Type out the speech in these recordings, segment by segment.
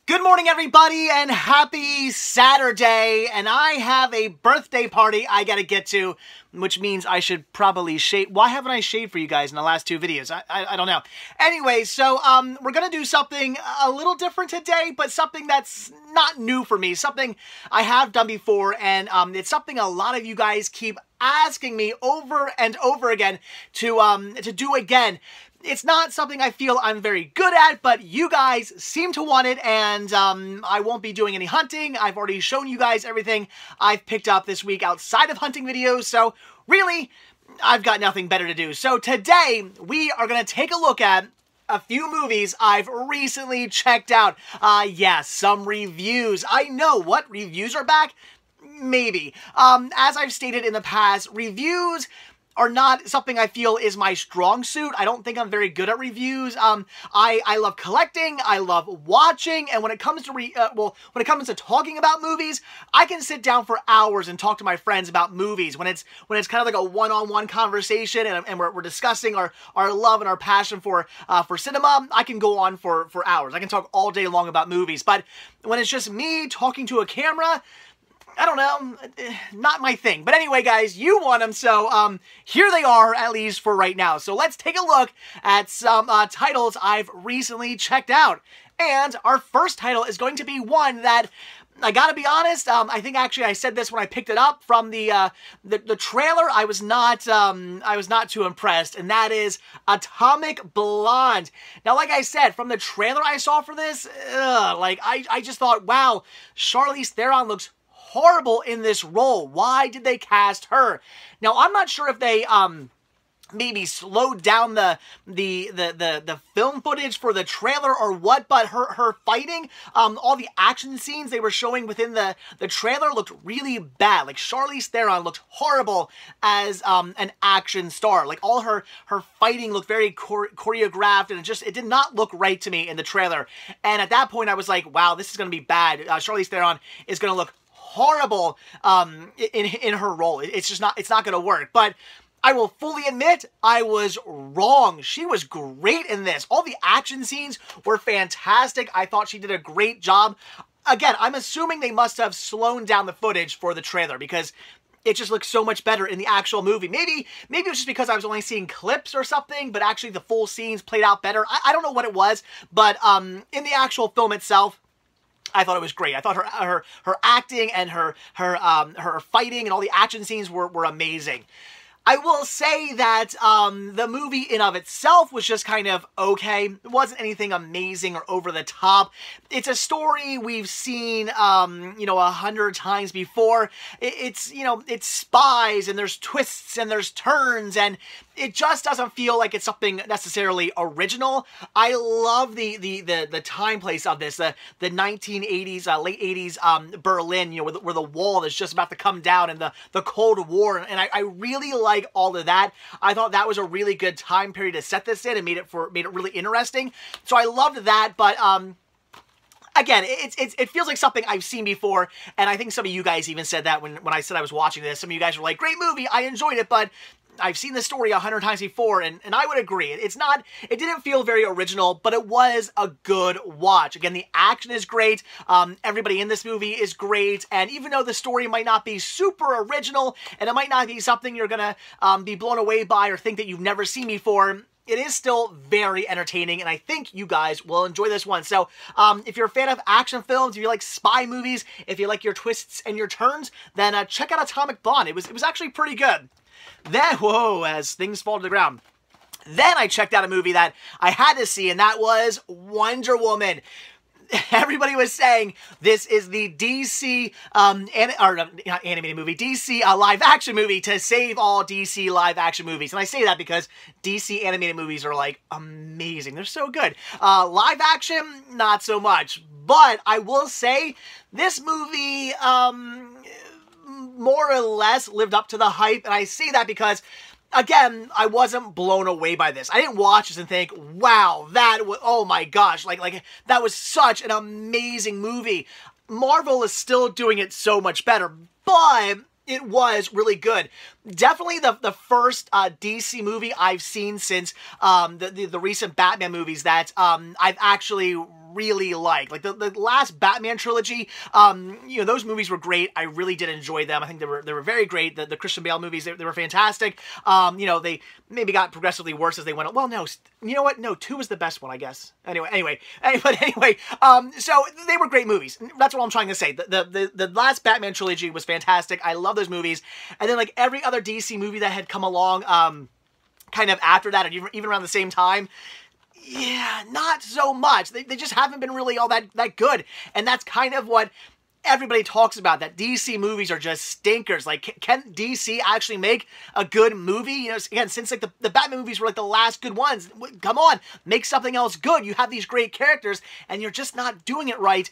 Good morning, everybody, and happy Saturday. And I have a birthday party I gotta get to, which means I should probably shave. Why haven't I shaved for you guys in the last two videos? I don't know. Anyway, so we're gonna do something a little different today, but something that's not new for me. Something I have done before, and it's something a lot of you guys keep asking me over and over again to do again. It's not something I feel I'm very good at, but you guys seem to want it, and I won't be doing any hunting. I've already shown you guys everything I've picked up this week outside of hunting videos, so really, I've got nothing better to do. So today, we are going to take a look at a few movies I've recently checked out. Yes, some reviews. I know, what? Reviews are back? Maybe. As I've stated in the past, reviews are not something I feel is my strong suit. I don't think I'm very good at reviews. I love collecting, I love watching, and when it comes to when it comes to talking about movies, I can sit down for hours and talk to my friends about movies. When it's kind of like a one-on-one conversation and we're discussing our love and our passion for cinema, I can go on for hours. I can talk all day long about movies. But when it's just me talking to a camera, I don't know, not my thing. But anyway, guys, you want them, so here they are, at least for right now. So let's take a look at some titles I've recently checked out. And our first title is going to be one that, I gotta be honest, I think actually I said this when I picked it up from the trailer. I was not too impressed, and that is Atomic Blonde. Now, like I said, from the trailer I saw for this, I just thought, wow, Charlize Theron looks horrible in this role. Why did they cast her? Now, I'm not sure if they maybe slowed down the film footage for the trailer or what, but her fighting, all the action scenes they were showing within the trailer looked really bad. Like, Charlize Theron looked horrible as an action star. Like, all her fighting looked very choreographed, and it did not look right to me in the trailer. And at that point, I was like, wow, this is going to be bad. Charlize Theron is going to look horrible in her role. It's not going to work. But I will fully admit, I was wrong. She was great in this. All the action scenes were fantastic. I thought she did a great job. Again, I'm assuming they must have slowed down the footage for the trailer because it just looks so much better in the actual movie. Maybe it was just because I was only seeing clips or something, but actually the full scenes played out better. I don't know what it was, but in the actual film itself, I thought it was great. I thought her acting and her fighting and all the action scenes were amazing. I will say that the movie in of itself was just kind of okay. It wasn't anything amazing or over the top. It's a story we've seen, 100 times before. It's spies, and there's twists and there's turns, and it just doesn't feel like it's something necessarily original. I love the time place of this, the 1980s, late 80s Berlin, where the wall is just about to come down, and the Cold War, and I really like all of that. I thought that was a really good time period to set this in and made it really interesting. So I loved that, but again, it feels like something I've seen before, and I think some of you guys even said that when I said I was watching this. Some of you guys were like, great movie, I enjoyed it, but I've seen the story 100 times before, and I would agree. It didn't feel very original, but it was a good watch. Again, the action is great. Everybody in this movie is great, and even though the story might not be super original, and it might not be something you're gonna be blown away by or think that you've never seen before, it is still very entertaining, and I think you guys will enjoy this one. So, if you're a fan of action films, if you like spy movies, if you like your twists and your turns, then check out Atomic Blonde. It was actually pretty good. Then, whoa, as things fall to the ground. Then I checked out a movie that I had to see, and that was Wonder Woman. Everybody was saying this is the DC, not animated movie, DC live-action movie to save all DC live-action movies. And I say that because DC animated movies are, like, amazing. They're so good. Live-action, not so much. But I will say, this movie, more or less lived up to the hype, and I say that because, again, I wasn't blown away by this. I didn't watch this and think, wow, oh my gosh, like that was such an amazing movie. Marvel is still doing it so much better, but it was really good. Definitely the first DC movie I've seen since the recent Batman movies that I've actually really like. Like the last Batman trilogy, you know, those movies were great. I really did enjoy them. I think they were very great. The Christian Bale movies, they were fantastic. You know, they maybe got progressively worse as they went. Well, no, you know what? No, 2 was the best one, I guess. Anyway, so they were great movies. That's what I'm trying to say. The last Batman trilogy was fantastic. I love those movies. And then like every other DC movie that had come along, kind of after that, or even around the same time, yeah, not so much. They just haven't been really all that good. And that's kind of what everybody talks about, that DC movies are just stinkers. Like, can DC actually make a good movie? You know, again, since like the Batman movies were like the last good ones, come on, make something else good. You have these great characters, and you're just not doing it right.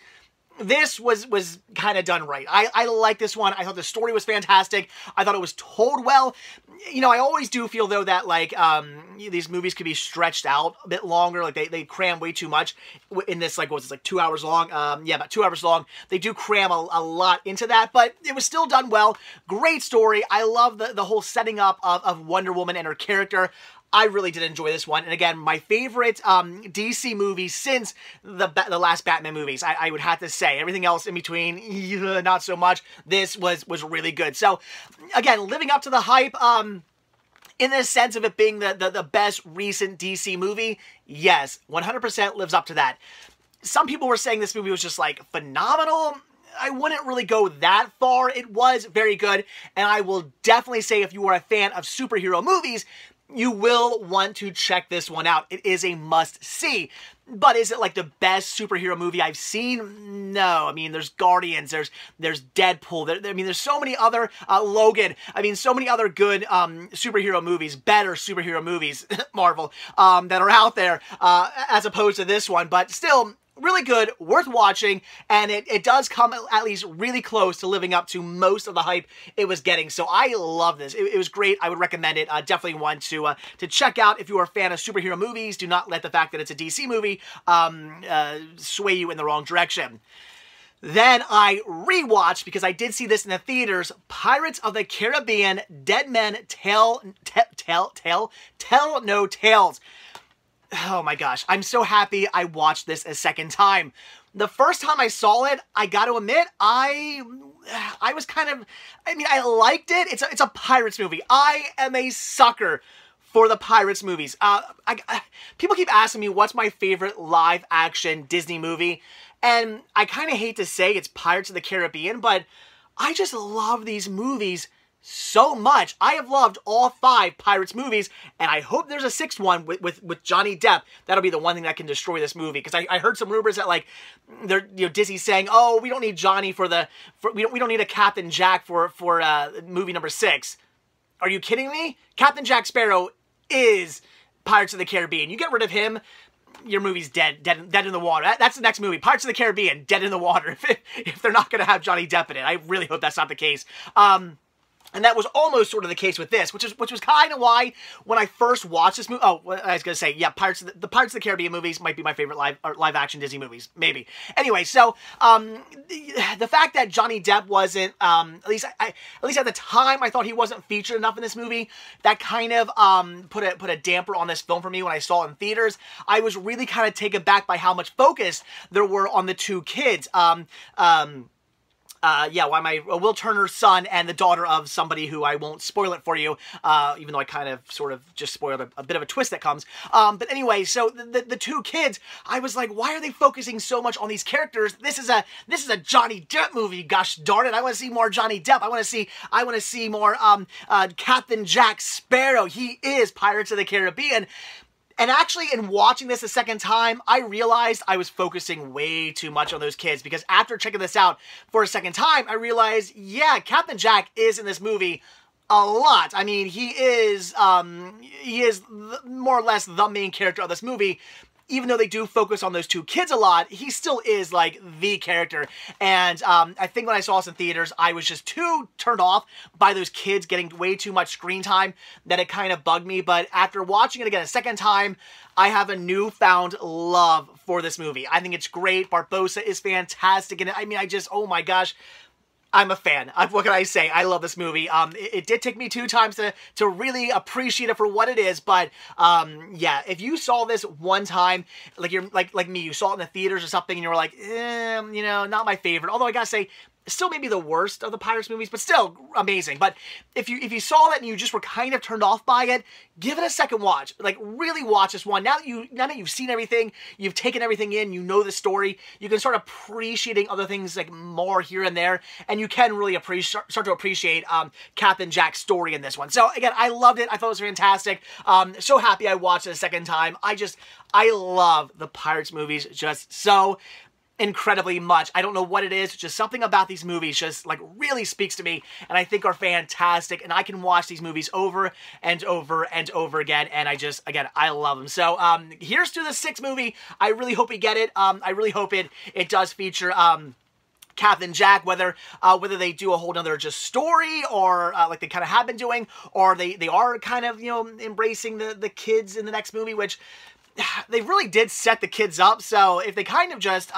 This was kind of done right. I like this one. I thought the story was fantastic. I thought it was told well. You know, I always do feel, though, that, like, these movies could be stretched out a bit longer. Like, they cram way too much in this, like, what was this, like 2 hours long? Yeah, about 2 hours long. They do cram a lot into that, but it was still done well. Great story. I love the whole setting up of Wonder Woman and her character. I really did enjoy this one. And again, my favorite DC movie since the last Batman movies, I would have to say. Everything else in between, not so much. This was really good. So, again, living up to the hype, in the sense of it being the best recent DC movie, yes, 100% lives up to that. Some people were saying this movie was just, like, phenomenal. I wouldn't really go that far. It was very good. And I will definitely say, if you are a fan of superhero movies, you will want to check this one out. It is a must-see. But is it like the best superhero movie I've seen? No. I mean, there's Guardians, there's Deadpool, I mean, there's so many other, Logan, I mean, so many other good superhero movies, better superhero movies, Marvel, that are out there, as opposed to this one. But still, really good, worth watching, and it does come at least really close to living up to most of the hype it was getting. So I love this. It was great. I would recommend it. Definitely one to check out if you are a fan of superhero movies. Do not let the fact that it's a DC movie sway you in the wrong direction. Then I rewatched, because I did see this in the theaters, Pirates of the Caribbean, Dead Men Tell No Tales. Oh my gosh, I'm so happy I watched this a second time. The first time I saw it, I got to admit, I was kind of, I mean, I liked it. It's a Pirates movie. I am a sucker for the Pirates movies. People keep asking me what's my favorite live action Disney movie, and I kind of hate to say it's Pirates of the Caribbean, but I just love these movies so much. I have loved all 5 Pirates movies, and I hope there's a 6th one with Johnny Depp. That'll be the one thing that can destroy this movie, because I heard some rumors that, like, they're, you know, Disney's saying, oh, we don't need Johnny we don't need a Captain Jack for movie number 6. Are you kidding me? Captain Jack Sparrow is Pirates of the Caribbean. You get rid of him, your movie's dead in the water. That's the next movie, Pirates of the Caribbean, dead in the water, if they're not going to have Johnny Depp in it. I really hope that's not the case. And that was almost sort of the case with this, which was kind of why when I first watched this movie, I was going to say, yeah, the Pirates of the Caribbean movies might be my favorite live action Disney movies, maybe. Anyway, so the fact that Johnny Depp wasn't, at least at the time, I thought he wasn't featured enough in this movie, that kind of put a damper on this film for me when I saw it in theaters. I was really kind of taken back by how much focus there were on the 2 kids. Will Turner's son and the daughter of somebody who I won't spoil it for you, even though I kind of sort of just spoiled a bit of a twist that comes. But anyway, so the 2 kids, I was like, why are they focusing so much on these characters? This is a Johnny Depp movie, gosh darn it. I want to see more Johnny Depp. I want to see more Captain Jack Sparrow. He is Pirates of the Caribbean. And actually, in watching this a second time, I realized I was focusing way too much on those kids, because after checking this out for a second time, I realized, yeah, Captain Jack is in this movie a lot. I mean, he is more or less the main character of this movie. Even though they do focus on those 2 kids a lot, he still is, like, the character. And I think when I saw this in theaters, I was just too turned off by those kids getting way too much screen time that it kind of bugged me. But after watching it again a second time, I have a newfound love for this movie. I think it's great. Barbossa is fantastic. And I mean, oh my gosh, I'm a fan. What can I say? I love this movie. It did take me 2 times to really appreciate it for what it is, but yeah, if you saw this one time, like you're like me, you saw it in the theaters or something, and you were like, you know, not my favorite. Although I gotta say, still maybe the worst of the Pirates movies, but still amazing. But if you saw that and you just were kind of turned off by it, give it a second watch. Like, really watch this one. Now that you've seen everything, you've taken everything in, you know the story, you can start appreciating other things like more here and there, and you can really start to appreciate Captain Jack's story in this one. So again, I loved it. I thought it was fantastic. So happy I watched it a second time. I love the Pirates movies just so incredibly much. I don't know what it is, just something about these movies just like really speaks to me, and I think are fantastic, and I can watch these movies over and over and over again, and again, I love them. So here's to the 6th movie. I really hope we get it. I really hope it does feature Captain Jack, whether they do a whole nother just story, or like they kind of have been doing, or they are kind of, you know, embracing the kids in the next movie, which they really did set the kids up. So if they kind of just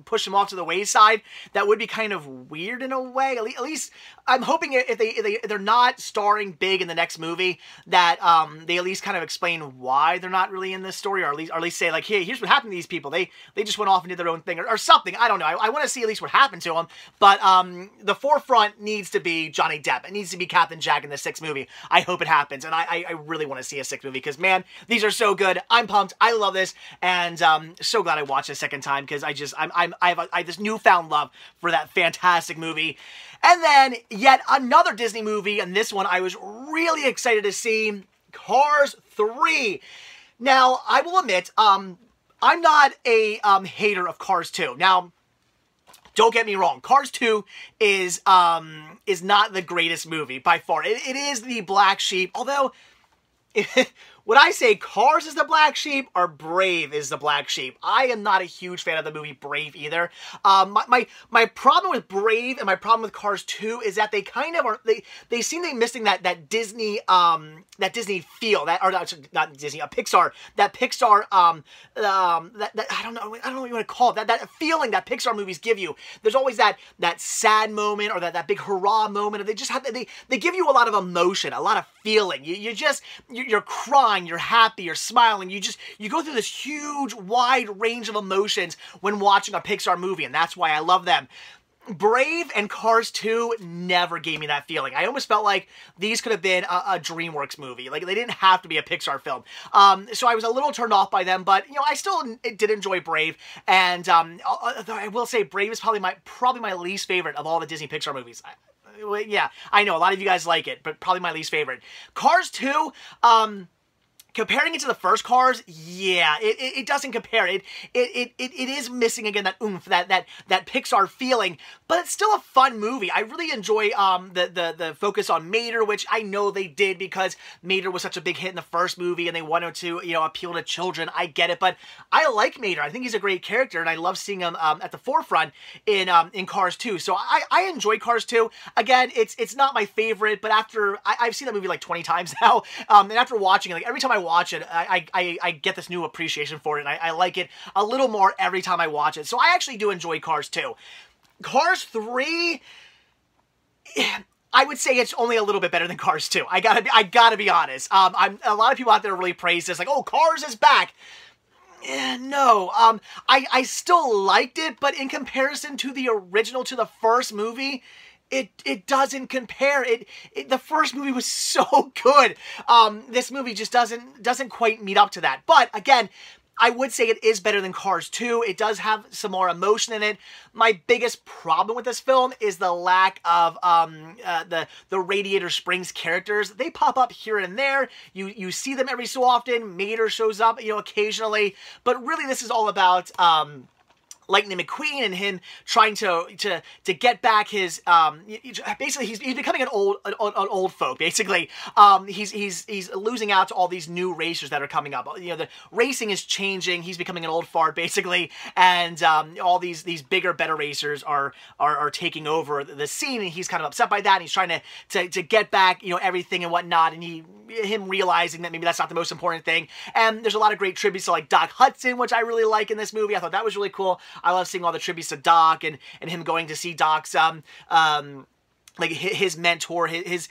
push them off to the wayside, that would be kind of weird in a way. At least I'm hoping if they're not starring big in the next movie, that they at least kind of explain why they're not really in this story, or at least say like, hey, here's what happened to these people. They just went off and did their own thing, or something. I don't know. I want to see at least what happened to them. But the forefront needs to be Johnny Depp. It needs to be Captain Jack in the 6th movie. I hope it happens, and I really want to see a 6th movie, because man, these are so good. I'm pumped. I love this, and so glad I watched it a second time, because I have this newfound love for that fantastic movie. And then yet another Disney movie, and this one I was really excited to see, Cars 3. Now, I will admit, I'm not a hater of Cars 2. Now, don't get me wrong, Cars 2 is not the greatest movie by far. It is the black sheep, although would I say Cars is the black sheep or Brave is the black sheep? I am not a huge fan of the movie Brave either. My problem with Brave and my problem with Cars 2 is that they kind of are, they seem to be missing that Disney feel, not Disney, Pixar, that Pixar that I don't know what you want to call it, that feeling that Pixar movies give you. There's always that sad moment, or that big hurrah moment, or they just have, they give you a lot of emotion, a lot of feeling. You're crying, you're happy, you're smiling, you go through this huge wide range of emotions when watching a Pixar movie, and that's why I love them. Brave and Cars 2 never gave me that feeling. I almost felt like these could have been a DreamWorks movie. Like, they didn't have to be a Pixar film. So I was a little turned off by them, but, you know, I still did enjoy Brave. And I will say Brave is probably my least favorite of all the Disney Pixar movies. Yeah, I know a lot of you guys like it, but probably my least favorite. Cars 2, comparing it to the first Cars, yeah, it doesn't compare. It is missing, again, that oomph, that Pixar feeling, but it's still a fun movie. I really enjoy the focus on Mater, which I know they did because Mater was such a big hit in the first movie and they wanted to, you know, appeal to children. I get it, but I like Mater. I think he's a great character, and I love seeing him at the forefront in Cars 2. So I enjoy Cars 2. Again, it's not my favorite, but after I've seen that movie like 20 times now, and after watching it, like every time I watch it, I get this new appreciation for it, and I like it a little more every time I watch it. So I actually do enjoy Cars 2. Cars 3, I would say it's only a little bit better than Cars 2. I gotta be honest. A lot of people out there really praise this, like, oh, Cars is back. No, I still liked it, but in comparison to the original, to the first movie, it doesn't compare. The first movie was so good. This movie just doesn't quite meet up to that. But again, I would say it is better than Cars 2. It does have some more emotion in it. My biggest problem with this film is the lack of the Radiator Springs characters. They pop up here and there. You see them every so often. Mater shows up, you know, occasionally. But really, this is all about Lightning McQueen and him trying to get back his basically he's becoming an old folk. Basically, he's losing out to all these new racers that are coming up. You know, the racing is changing. He's becoming an old fart basically, and all these bigger, better racers are taking over the scene, and he's kind of upset by that. And he's trying to get back, you know, everything and whatnot, and him realizing that maybe that's not the most important thing. And there's a lot of great tributes to like Doc Hudson, which I really like in this movie. I thought that was really cool. I love seeing all the tributes to Doc and him going to see Doc's like his mentor, his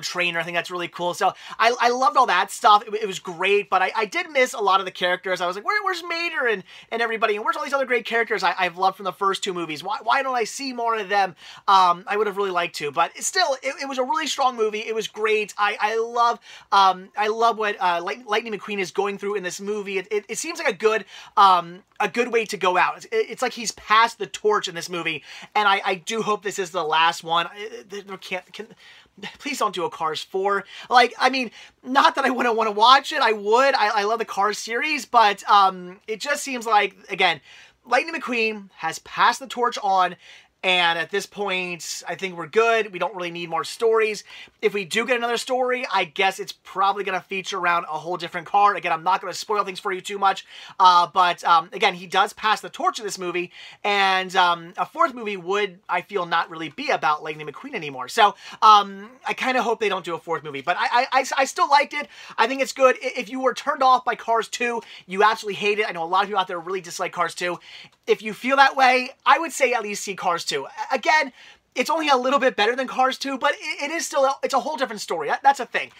trainer. I think that's really cool. So I loved all that stuff. It was great, but I did miss a lot of the characters. I was like, where's Mater and everybody, and where's all these other great characters I've loved from the first two movies? Why don't I see more of them? I would have really liked to, but still, it was a really strong movie. It was great. I love what Lightning McQueen is going through in this movie. It seems like a good way to go out. It's like he's passed the torch in this movie, and I do hope this is the last one. Please don't do a Cars 4. Like, I mean, not that I wouldn't want to watch it. I would. I love the Cars series, but it just seems like, again, Lightning McQueen has passed the torch on, and at this point, I think we're good. We don't really need more stories. If we do get another story, I guess it's probably going to feature around a whole different car. Again, I'm not going to spoil things for you too much. But again, he does pass the torch in this movie. And a fourth movie would, I feel, not really be about Lightning McQueen anymore. So I kind of hope they don't do a fourth movie. But I still liked it. I think it's good. If you were turned off by Cars 2, you absolutely hate it. I know a lot of people out there really dislike Cars 2. If you feel that way, I would say at least see Cars 2. Again, it's only a little bit better than Cars 2, but it is still, it's a whole different story. That's a thing.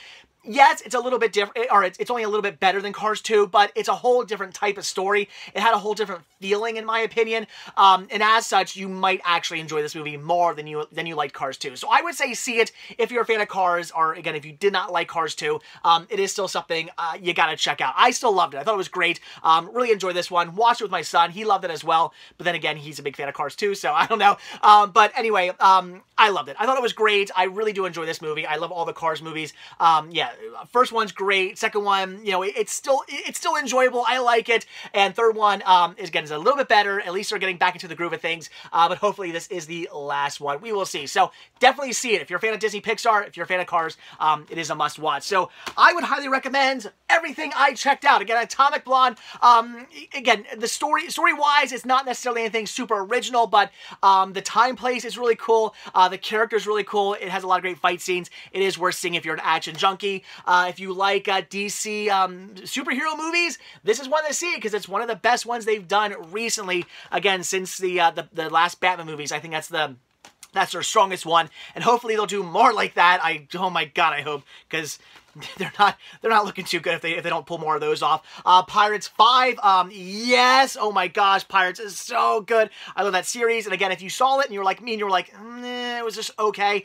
Yes, it's a little bit different, or it's only a little bit better than Cars 2, but it's a whole different type of story. It had a whole different feeling, in my opinion, and as such, you might actually enjoy this movie more than you liked Cars 2. So I would say see it if you're a fan of Cars, or again, if you did not like Cars 2, it is still something you gotta check out. I still loved it. I thought it was great. Really enjoyed this one. Watched it with my son. He loved it as well, but then again, he's a big fan of Cars 2, so I don't know. But anyway, I loved it. I thought it was great. I really do enjoy this movie. I love all the Cars movies. Yeah, first one's great. Second one, you know, it's still enjoyable. I like it. And third one is a little bit better. At least they're getting back into the groove of things. But hopefully this is the last one. We will see. So definitely see it. If you're a fan of Disney Pixar, if you're a fan of Cars, it is a must watch. So I would highly recommend everything I checked out. Again, Atomic Blonde. Again, the story-wise, it's not necessarily anything super original, but the time place is really cool. The character's really cool. It has a lot of great fight scenes. It is worth seeing if you're an action junkie. If you like DC superhero movies, this is one to see because it's one of the best ones they've done recently. Again, since the last Batman movies, I think that's their strongest one, and hopefully they'll do more like that. Oh my god, I hope, because they're not looking too good if they don't pull more of those off. Pirates 5, yes, oh my gosh, Pirates is so good. I love that series, and again, if you saw it and you were like me and you were like, it was just okay,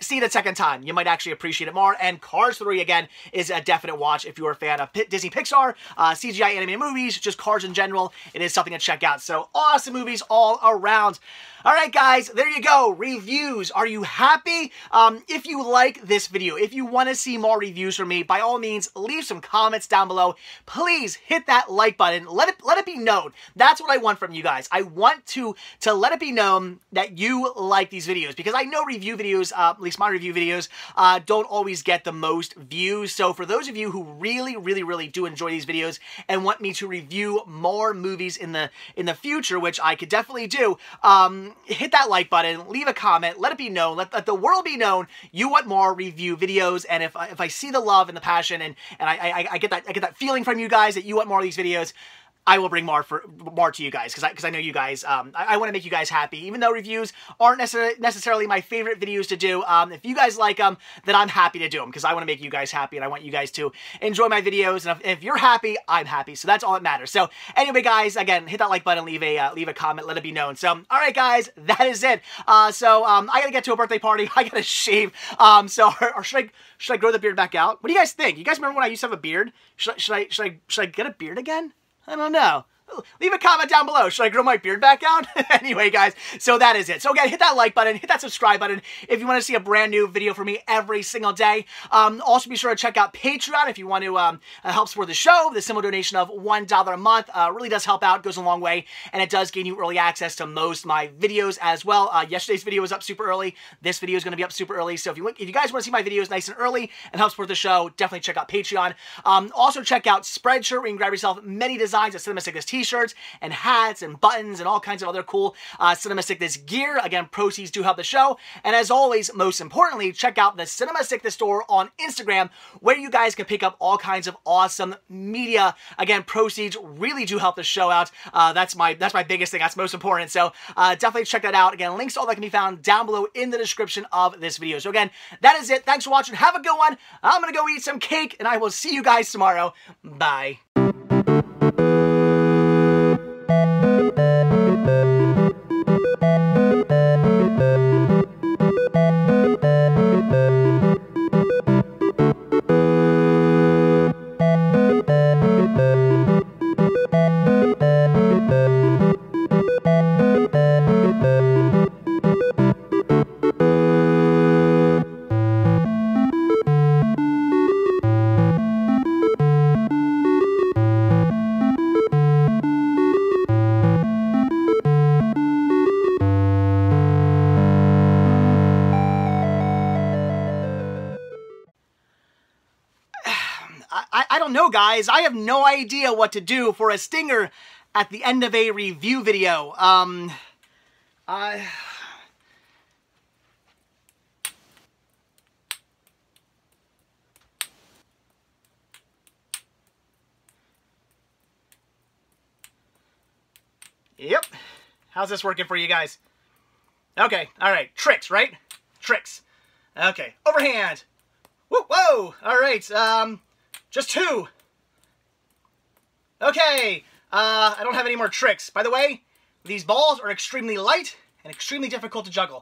see it a second time. You might actually appreciate it more. And Cars 3, again, is a definite watch if you're a fan of Disney Pixar, CGI animated movies, just Cars in general. It is something to check out. So awesome movies all around. All right, guys, there you go. Reviews. Are you happy? If you like this video, if you want to see more reviews from me, by all means, leave some comments down below. Please hit that like button. Let it be known. That's what I want from you guys. I want to let it be known that you like these videos, because I know review videos, at least my review videos, don't always get the most views. So for those of you who really, really, really do enjoy these videos and want me to review more movies in the future, which I could definitely do, hit that like button, leave a comment, let it be known, let the world be known you want more review videos. And if I see the love and the passion and I get that feeling from you guys that you want more of these videos, I will bring more to you guys, because I know you guys, I want to make you guys happy. Even though reviews aren't necessarily my favorite videos to do, if you guys like them, then I'm happy to do them, because I want to make you guys happy, and I want you guys to enjoy my videos, and if you're happy, I'm happy, so that's all that matters. So anyway, guys, again, hit that like button, leave a comment, let it be known. So, all right, guys, that is it. I gotta get to a birthday party, I gotta shave, or should I grow the beard back out? What do you guys think? You guys remember when I used to have a beard? Should I get a beard again? I don't know. Leave a comment down below. Should I grow my beard back out? Anyway, guys, so that is it. So again, hit that like button, hit that subscribe button if you want to see a brand new video from me every single day. Also, be sure to check out Patreon if you want to help support the show. The simple donation of $1 a month really does help out, goes a long way, and it does gain you early access to most of my videos as well. Yesterday's video was up super early. This video is going to be up super early. So if you guys want to see my videos nice and early and help support the show, definitely check out Patreon. Also, check out Spreadshirt, where you can grab yourself many designs at Cinema Sickness t-shirts and hats and buttons and all kinds of other cool Cinema Sickness gear. Again, proceeds do help the show. And as always, most importantly, check out the Cinema Sickness store on Instagram, where you guys can pick up all kinds of awesome media. Again, proceeds really do help the show out. That's my biggest thing. That's most important. So definitely check that out. Again, links to all that can be found down below in the description of this video. So again, that is it. Thanks for watching. Have a good one. I'm going to go eat some cake, and I will see you guys tomorrow. Bye. I don't know, guys. I have no idea what to do for a stinger at the end of a review video. Yep. How's this working for you guys? Okay, alright. Tricks, right? Tricks. Okay, overhand. Whoa, whoa! Alright, just 2. Okay, I don't have any more tricks. By the way, these balls are extremely light and extremely difficult to juggle.